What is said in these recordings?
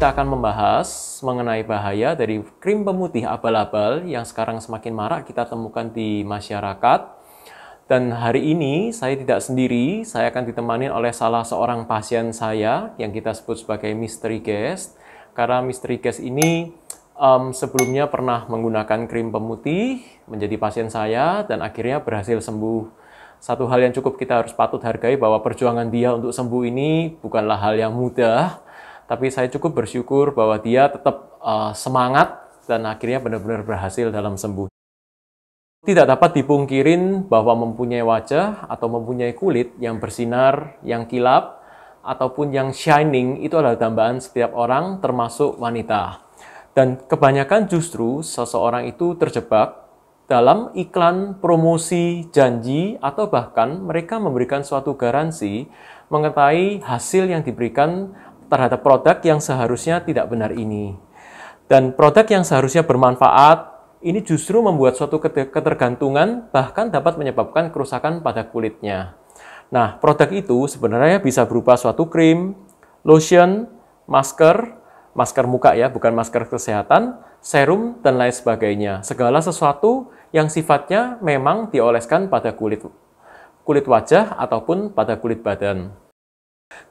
Kita akan membahas mengenai bahaya dari krim pemutih abal-abal yang sekarang semakin marak kita temukan di masyarakat. Dan hari ini saya tidak sendiri, saya akan ditemani oleh salah seorang pasien saya yang kita sebut sebagai mystery guest. Karena mystery guest ini sebelumnya pernah menggunakan krim pemutih menjadi pasien saya dan akhirnya berhasil sembuh. Satu hal yang cukup kita harus patut hargai bahwa perjuangan dia untuk sembuh ini bukanlah hal yang mudah. Tapi saya cukup bersyukur bahwa dia tetap semangat dan akhirnya benar-benar berhasil dalam sembuh. Tidak dapat dipungkirin bahwa mempunyai wajah atau mempunyai kulit yang bersinar, yang kilap, ataupun yang shining itu adalah dambaan setiap orang termasuk wanita. Dan kebanyakan justru seseorang itu terjebak dalam iklan, promosi, janji, atau bahkan mereka memberikan suatu garansi mengenai hasil yang diberikan terhadap produk yang seharusnya tidak benar ini. Dan produk yang seharusnya bermanfaat, ini justru membuat suatu ketergantungan, bahkan dapat menyebabkan kerusakan pada kulitnya. Nah, produk itu sebenarnya bisa berupa suatu krim, lotion, masker muka ya, bukan masker kesehatan, serum, dan lain sebagainya. Segala sesuatu yang sifatnya memang dioleskan pada kulit wajah ataupun pada kulit badan.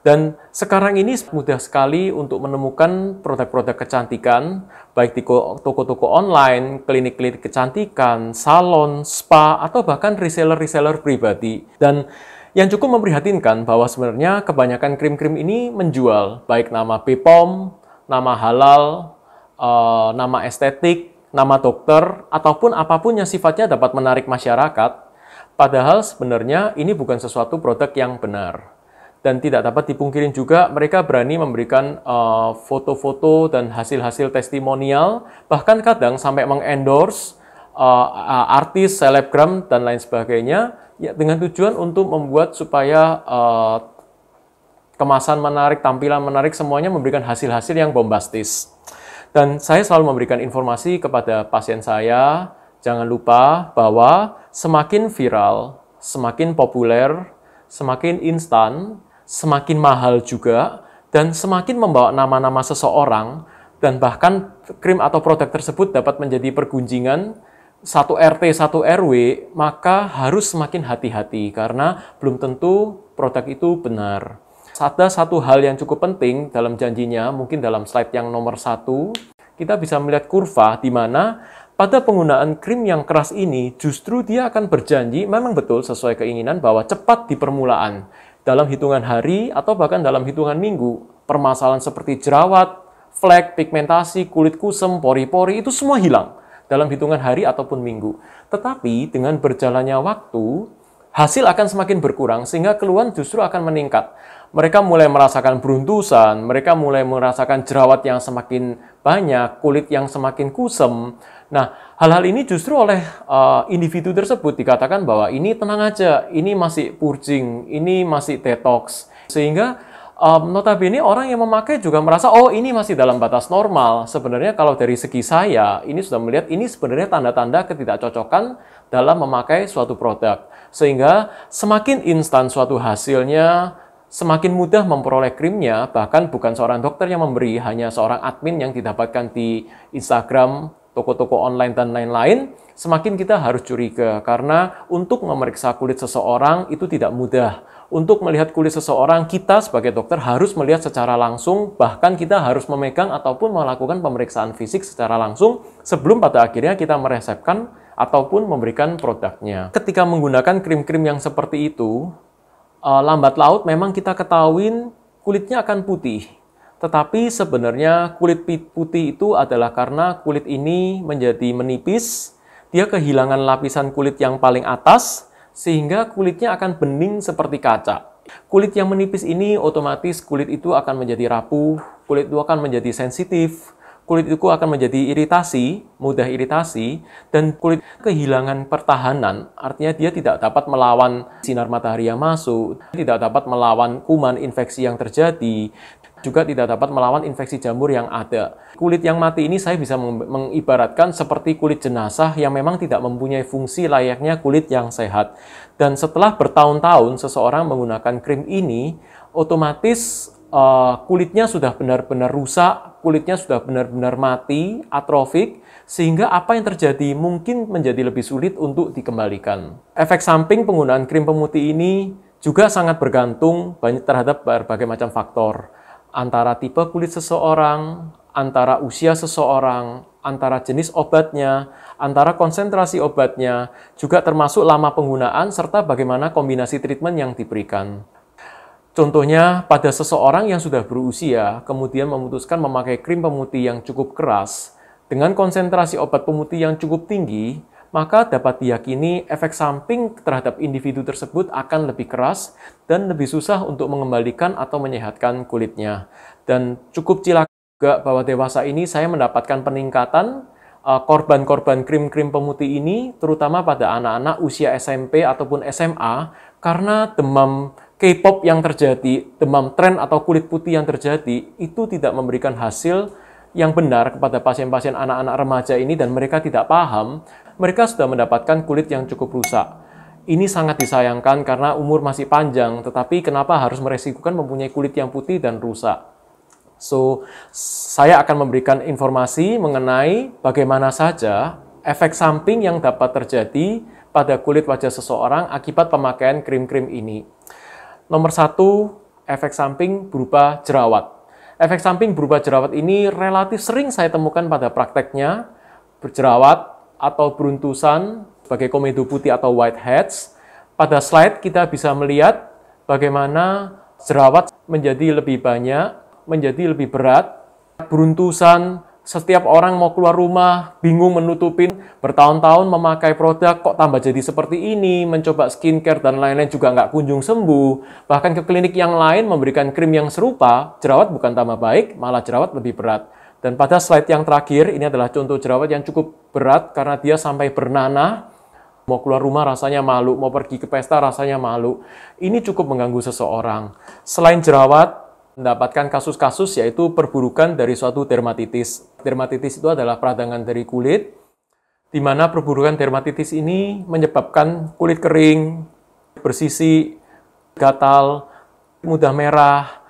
Dan sekarang ini mudah sekali untuk menemukan produk-produk kecantikan, baik di toko-toko online, klinik-klinik kecantikan, salon, spa, atau bahkan reseller-reseller pribadi. Dan yang cukup memprihatinkan bahwa sebenarnya kebanyakan krim-krim ini menjual, baik nama BPOM, nama halal, nama estetik, nama dokter, ataupun apapun yang sifatnya dapat menarik masyarakat. Padahal sebenarnya ini bukan sesuatu produk yang benar. Dan tidak dapat dipungkirin juga mereka berani memberikan foto-foto dan hasil-hasil testimonial, bahkan kadang sampai mengendorse artis, selebgram, dan lain sebagainya, ya, dengan tujuan untuk membuat supaya kemasan menarik, tampilan menarik, semuanya memberikan hasil-hasil yang bombastis. Dan saya selalu memberikan informasi kepada pasien saya, jangan lupa bahwa semakin viral, semakin populer, semakin instan, semakin mahal juga, dan semakin membawa nama-nama seseorang, dan bahkan krim atau produk tersebut dapat menjadi pergunjingan satu RT, satu RW, maka harus semakin hati-hati, karena belum tentu produk itu benar. Ada satu hal yang cukup penting dalam janjinya, mungkin dalam slide yang nomor 1, kita bisa melihat kurva di mana pada penggunaan krim yang keras ini, justru dia akan berjanji, memang betul sesuai keinginan, bahwa cepat di permulaan. Dalam hitungan hari atau bahkan dalam hitungan minggu, permasalahan seperti jerawat, flek, pigmentasi, kulit kusam, pori-pori, itu semua hilang dalam hitungan hari ataupun minggu. Tetapi dengan berjalannya waktu, hasil akan semakin berkurang sehingga keluhan justru akan meningkat. Mereka mulai merasakan beruntusan, mereka mulai merasakan jerawat yang semakin banyak, kulit yang semakin kusam. Nah, hal-hal ini justru oleh individu tersebut dikatakan bahwa ini tenang aja, ini masih purging, ini masih detox. Sehingga notabene orang yang memakai juga merasa, oh ini masih dalam batas normal. Sebenarnya kalau dari segi saya, ini sudah melihat ini sebenarnya tanda-tanda ketidakcocokan dalam memakai suatu produk. Sehingga semakin instan suatu hasilnya, semakin mudah memperoleh krimnya, bahkan bukan seorang dokter yang memberi, hanya seorang admin yang didapatkan di Instagram, toko-toko online, dan lain-lain, semakin kita harus curiga. Karena untuk memeriksa kulit seseorang itu tidak mudah. Untuk melihat kulit seseorang, kita sebagai dokter harus melihat secara langsung, bahkan kita harus memegang ataupun melakukan pemeriksaan fisik secara langsung sebelum pada akhirnya kita meresepkan ataupun memberikan produknya. Ketika menggunakan krim-krim yang seperti itu, lambat laut memang kita ketahuin kulitnya akan putih. Tetapi sebenarnya kulit putih itu adalah karena kulit ini menjadi menipis, dia kehilangan lapisan kulit yang paling atas, sehingga kulitnya akan bening seperti kaca. Kulit yang menipis ini otomatis kulit itu akan menjadi rapuh, kulit itu akan menjadi sensitif, kulit itu akan menjadi iritasi, mudah iritasi, dan kulit kehilangan pertahanan, artinya dia tidak dapat melawan sinar matahari yang masuk, tidak dapat melawan kuman infeksi yang terjadi, juga tidak dapat melawan infeksi jamur yang ada. Kulit yang mati ini saya bisa mengibaratkan seperti kulit jenazah yang memang tidak mempunyai fungsi layaknya kulit yang sehat. Dan setelah bertahun-tahun seseorang menggunakan krim ini, otomatis kulitnya sudah benar-benar rusak, kulitnya sudah benar-benar mati, atrofik, sehingga apa yang terjadi mungkin menjadi lebih sulit untuk dikembalikan. Efek samping penggunaan krim pemutih ini juga sangat bergantung terhadap berbagai macam faktor. Antara tipe kulit seseorang, antara usia seseorang, antara jenis obatnya, antara konsentrasi obatnya, juga termasuk lama penggunaan serta bagaimana kombinasi treatment yang diberikan. Contohnya, pada seseorang yang sudah berusia, kemudian memutuskan memakai krim pemutih yang cukup keras, dengan konsentrasi obat pemutih yang cukup tinggi, maka dapat diyakini efek samping terhadap individu tersebut akan lebih keras dan lebih susah untuk mengembalikan atau menyehatkan kulitnya. Dan cukup cilaka juga bahwa dewasa ini saya mendapatkan peningkatan korban-korban krim-krim pemutih ini, terutama pada anak-anak usia SMP ataupun SMA, karena demam K-pop yang terjadi, demam tren atau kulit putih yang terjadi, itu tidak memberikan hasil yang benar kepada pasien-pasien anak-anak remaja ini dan mereka tidak paham, mereka sudah mendapatkan kulit yang cukup rusak. Ini sangat disayangkan karena umur masih panjang, tetapi kenapa harus meresikukan mempunyai kulit yang putih dan rusak? So, saya akan memberikan informasi mengenai bagaimana saja efek samping yang dapat terjadi pada kulit wajah seseorang akibat pemakaian krim-krim ini. Nomor 1, efek samping berupa jerawat. Efek samping berupa jerawat ini relatif sering saya temukan pada prakteknya, berjerawat atau beruntusan sebagai komedo putih atau whiteheads. Pada slide kita bisa melihat bagaimana jerawat menjadi lebih banyak, menjadi lebih berat, beruntusan. Setiap orang mau keluar rumah, bingung menutupin, bertahun-tahun memakai produk, kok tambah jadi seperti ini, mencoba skincare dan lain-lain juga nggak kunjung sembuh. Bahkan ke klinik yang lain memberikan krim yang serupa, jerawat bukan tambah baik, malah jerawat lebih berat. Dan pada slide yang terakhir, ini adalah contoh jerawat yang cukup berat karena dia sampai bernanah, mau keluar rumah rasanya malu, mau pergi ke pesta rasanya malu. Ini cukup mengganggu seseorang. Selain jerawat, mendapatkan kasus-kasus yaitu perburukan dari suatu dermatitis. Dermatitis itu adalah peradangan dari kulit, di mana perburukan dermatitis ini menyebabkan kulit kering, bersisi, gatal, mudah merah,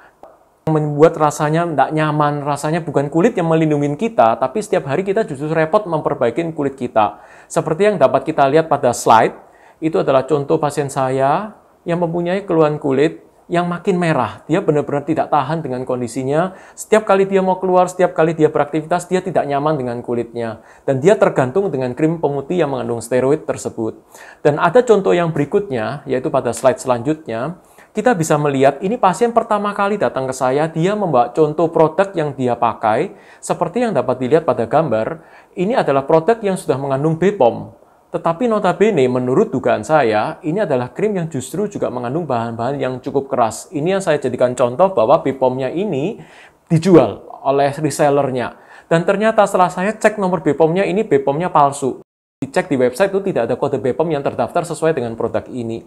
membuat rasanya tidak nyaman, rasanya bukan kulit yang melindungi kita, tapi setiap hari kita justru repot memperbaiki kulit kita. Seperti yang dapat kita lihat pada slide, itu adalah contoh pasien saya yang mempunyai keluhan kulit yang makin merah. Dia benar-benar tidak tahan dengan kondisinya. Setiap kali dia mau keluar, setiap kali dia beraktivitas, dia tidak nyaman dengan kulitnya. Dan dia tergantung dengan krim pemutih yang mengandung steroid tersebut. Dan ada contoh yang berikutnya, yaitu pada slide selanjutnya, kita bisa melihat ini pasien pertama kali datang ke saya, dia membawa contoh produk yang dia pakai, seperti yang dapat dilihat pada gambar, ini adalah produk yang sudah mengandung BPOM. Tetapi notabene menurut dugaan saya, ini adalah krim yang justru juga mengandung bahan-bahan yang cukup keras. Ini yang saya jadikan contoh bahwa BPOM-nya ini dijual oleh resellernya. Dan ternyata setelah saya cek nomor BPOM-nya, ini BPOM-nya palsu. Dicek di website itu tidak ada kode BPOM yang terdaftar sesuai dengan produk ini.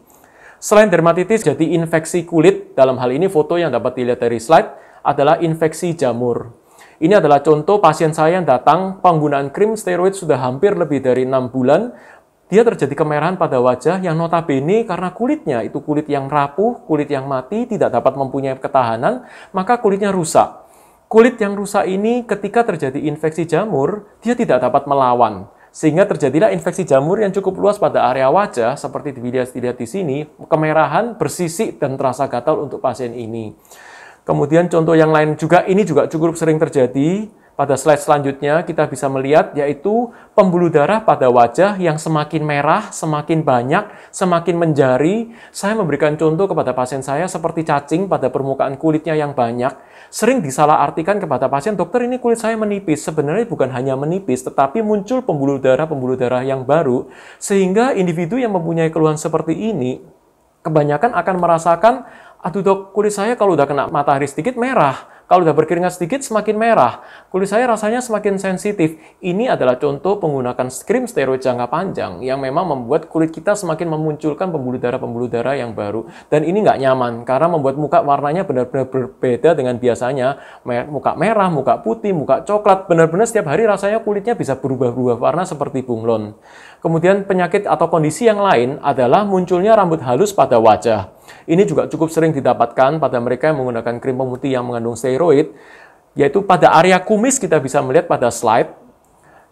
Selain dermatitis, jadi infeksi kulit, dalam hal ini foto yang dapat dilihat dari slide, adalah infeksi jamur. Ini adalah contoh pasien saya yang datang, penggunaan krim steroid sudah hampir lebih dari 6 bulan, dia terjadi kemerahan pada wajah yang notabene karena kulitnya itu kulit yang rapuh, kulit yang mati, tidak dapat mempunyai ketahanan, maka kulitnya rusak. Kulit yang rusak ini ketika terjadi infeksi jamur, dia tidak dapat melawan. Sehingga terjadilah infeksi jamur yang cukup luas pada area wajah, seperti dilihat di sini, kemerahan, bersisik, dan terasa gatal untuk pasien ini. Kemudian contoh yang lain juga, ini juga cukup sering terjadi. Pada slide selanjutnya kita bisa melihat yaitu pembuluh darah pada wajah yang semakin merah, semakin banyak, semakin menjari. Saya memberikan contoh kepada pasien saya seperti cacing pada permukaan kulitnya yang banyak. Sering disalahartikan kepada pasien, dokter ini kulit saya menipis. Sebenarnya bukan hanya menipis, tetapi muncul pembuluh darah yang baru. Sehingga individu yang mempunyai keluhan seperti ini, kebanyakan akan merasakan, aduh dok, kulit saya kalau udah kena matahari sedikit merah. Kalau udah berkeringat sedikit, semakin merah. Kulit saya rasanya semakin sensitif. Ini adalah contoh penggunaan krim steroid jangka panjang yang memang membuat kulit kita semakin memunculkan pembuluh darah yang baru. Dan ini nggak nyaman, karena membuat muka warnanya benar-benar berbeda dengan biasanya. Muka merah, muka putih, muka coklat. Benar-benar setiap hari rasanya kulitnya bisa berubah-ubah warna seperti bunglon. Kemudian penyakit atau kondisi yang lain adalah munculnya rambut halus pada wajah. Ini juga cukup sering didapatkan pada mereka yang menggunakan krim pemutih yang mengandung steroid, yaitu pada area kumis. Kita bisa melihat pada slide,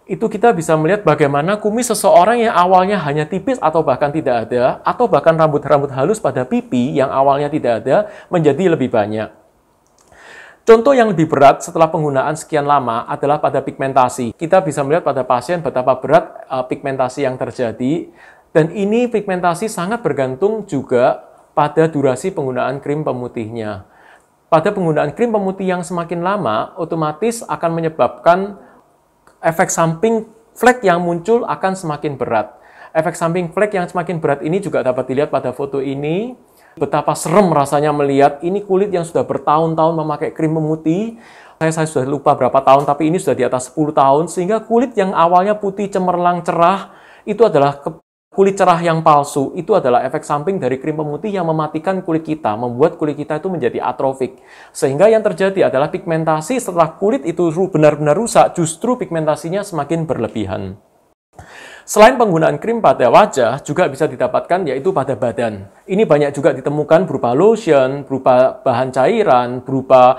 itu kita bisa melihat bagaimana kumis seseorang yang awalnya hanya tipis atau bahkan tidak ada, atau bahkan rambut-rambut halus pada pipi yang awalnya tidak ada, menjadi lebih banyak. Contoh yang lebih berat setelah penggunaan sekian lama adalah pada pigmentasi. Kita bisa melihat pada pasien betapa berat pigmentasi yang terjadi, dan ini pigmentasi sangat bergantung juga pada durasi penggunaan krim pemutihnya. Pada penggunaan krim pemutih yang semakin lama, otomatis akan menyebabkan efek samping flek yang muncul akan semakin berat. Efek samping flek yang semakin berat ini juga dapat dilihat pada foto ini. Betapa serem rasanya melihat ini kulit yang sudah bertahun-tahun memakai krim pemutih. Saya sudah lupa berapa tahun, tapi ini sudah di atas 10 tahun, sehingga kulit yang awalnya putih cemerlang cerah, itu adalah kulit cerah yang palsu. Itu adalah efek samping dari krim pemutih yang mematikan kulit kita, membuat kulit kita itu menjadi atrofik. Sehingga yang terjadi adalah pigmentasi setelah kulit itu benar-benar rusak, justru pigmentasinya semakin berlebihan. Selain penggunaan krim pada wajah, juga bisa didapatkan yaitu pada badan. Ini banyak juga ditemukan berupa lotion, berupa bahan cairan, berupa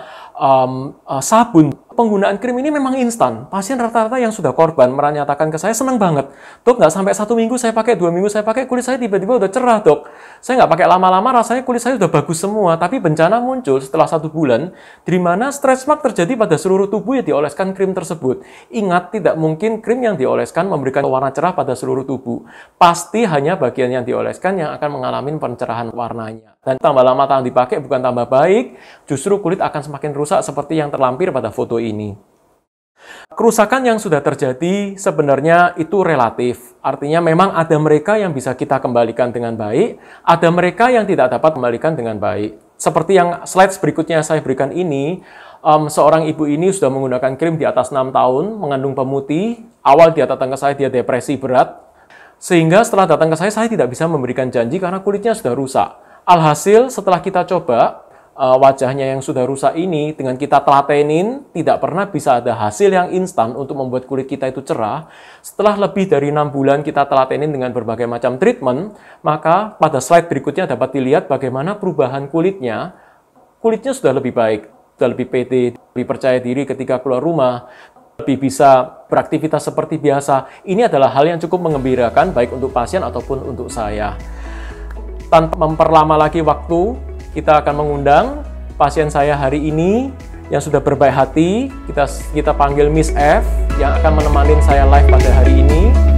sabun. Penggunaan krim ini memang instan. Pasien rata-rata yang sudah korban menyatakan ke saya, senang banget. Dok, nggak sampai 1 minggu saya pakai, 2 minggu saya pakai, kulit saya tiba-tiba udah cerah, dok. Saya nggak pakai lama-lama, rasanya kulit saya udah bagus semua. Tapi bencana muncul setelah 1 bulan, di mana stretch mark terjadi pada seluruh tubuh yang dioleskan krim tersebut. Ingat, tidak mungkin krim yang dioleskan memberikan warna cerah pada seluruh tubuh. Pasti hanya bagian yang dioleskan yang akan mengalami pencerahan warnanya. Dan tambah lama tangan dipakai bukan tambah baik, justru kulit akan semakin rusak seperti yang terlampir pada foto ini. Kerusakan yang sudah terjadi sebenarnya itu relatif. Artinya memang ada mereka yang bisa kita kembalikan dengan baik, ada mereka yang tidak dapat kembalikan dengan baik. Seperti yang slide berikutnya saya berikan ini, seorang ibu ini sudah menggunakan krim di atas 6 tahun, mengandung pemutih. Awal dia datang ke saya, dia depresi berat. Sehingga setelah datang ke saya tidak bisa memberikan janji karena kulitnya sudah rusak. Alhasil setelah kita coba, wajahnya yang sudah rusak ini dengan kita telatenin, tidak pernah bisa ada hasil yang instan untuk membuat kulit kita itu cerah. Setelah lebih dari 6 bulan kita telatenin dengan berbagai macam treatment, maka pada slide berikutnya dapat dilihat bagaimana perubahan kulitnya. Kulitnya sudah lebih baik, sudah lebih pede, lebih percaya diri ketika keluar rumah, lebih bisa beraktivitas seperti biasa. Ini adalah hal yang cukup mengembirakan baik untuk pasien ataupun untuk saya. Tanpa memperlama lagi waktu, kita akan mengundang pasien saya hari ini yang sudah berbaik hati. Kita panggil Miss F yang akan menemani saya live pada hari ini.